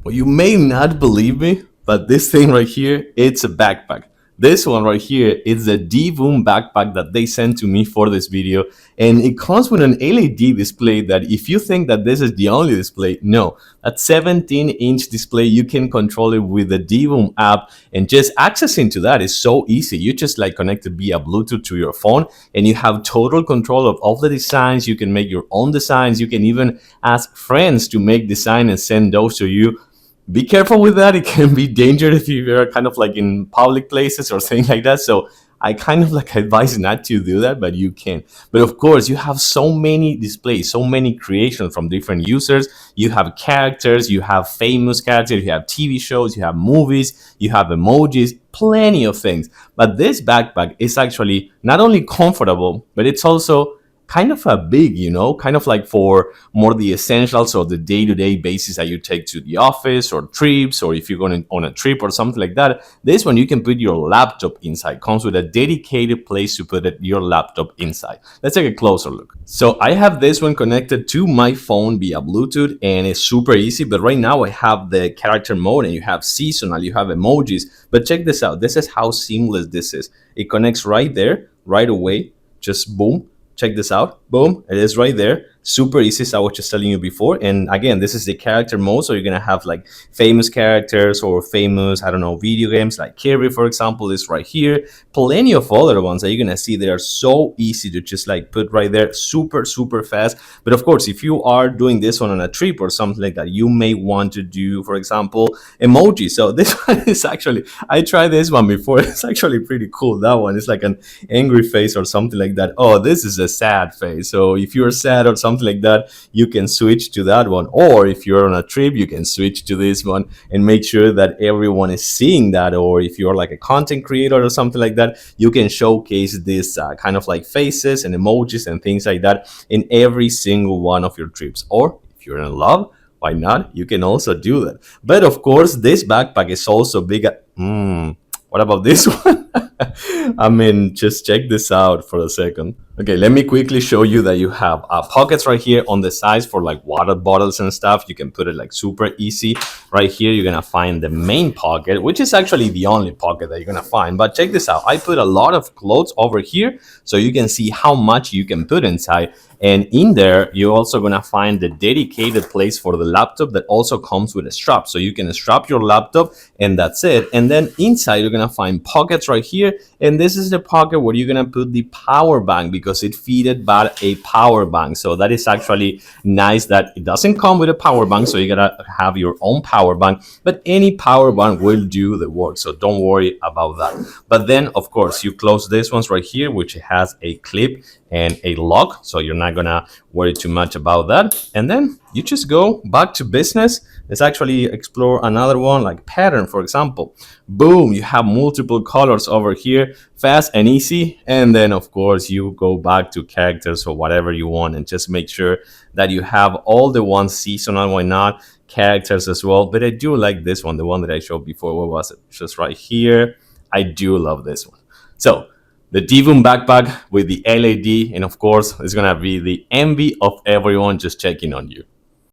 Well, you may not believe me, but this thing right here, it's a backpack. This one right here is the Divoom backpack that they sent to me for this video. And it comes with an LED display that if you think that this is the only display, no. That 17-inch display, you can control it with the Divoom app, and just accessing to that is so easy. You just like connect it via Bluetooth to your phone and you have total control of all the designs. You can make your own designs. You can even ask friends to make design and send those to you. Be careful with that. It can be dangerous if you're kind of like in public places or things like that. So I kind of like advise not to do that, but you can. But of course, you have so many displays, so many creations from different users. You have characters, you have famous characters, you have TV shows, you have movies, you have emojis, plenty of things. But this backpack is actually not only comfortable, but it's also kind of a big, kind of like for more the essentials of the day-to-day basis that you take to the office or trips, or if you're going on a trip or something like that. This one you can put your laptop inside. Comes with a dedicated place to put your laptop inside. Let's take a closer look. So I have this one connected to my phone via Bluetooth, and it's super easy. But right now I have the character mode, and you have seasonal, you have emojis. But check this out. This is how seamless this is. It connects right there, right away. Just boom. Check this out. Boom. It is right there. Super easy, as I was just telling you before. And again, this is the character mode. So you're going to have like famous characters or famous, I don't know, video games like Kirby, for example, is right here. Plenty of other ones that you're going to see. They are so easy to just like put right there. Super, super fast. But of course, if you are doing this one on a trip or something like that, you may want to do, for example, emoji. So this one is actually, I tried this one before. It's actually pretty cool. That one is like an angry face or something like that. Oh, this is a sad face. So if you're sad or something like that, you can switch to that one. Or if you're on a trip, you can switch to this one and make sure that everyone is seeing that. Or if you're like a content creator or something like that, you can showcase this kind of like faces and emojis and things like that in every single one of your trips. Or if you're in love, why not? You can also do that. But of course, this backpack is also big. What about this one? I mean, just check this out for a second. Okay, let me quickly show you that you have pockets right here on the sides for like water bottles and stuff. You can put it like super easy. Right here, you're gonna find the main pocket, which is actually the only pocket that you're gonna find. But check this out. I put a lot of clothes over here so you can see how much you can put inside. And in there, you're also gonna find the dedicated place for the laptop that also comes with a strap. So you can strap your laptop and that's it. And then inside, you're gonna find pockets right here. And this is the pocket where you're gonna put the power bank, because it fitted by a power bank. So that is actually nice that it doesn't come with a power bank. So you gotta have your own power bank, but any power bank will do the work. So don't worry about that. But then of course you close this ones right here, which has a clip and a lock. So you're not gonna worry too much about that. And then you just go back to business. Let's actually explore another one like pattern, for example. Boom, you have multiple colors over here, fast and easy. And then of course you go back to characters or whatever you want, and just make sure that you have all the ones seasonal, why not, characters as well. But I do like this one, the one that I showed before. What was it? Just right here. I do love this one. So the Divoom backpack with the LED, and of course it's gonna be the envy of everyone just checking on you.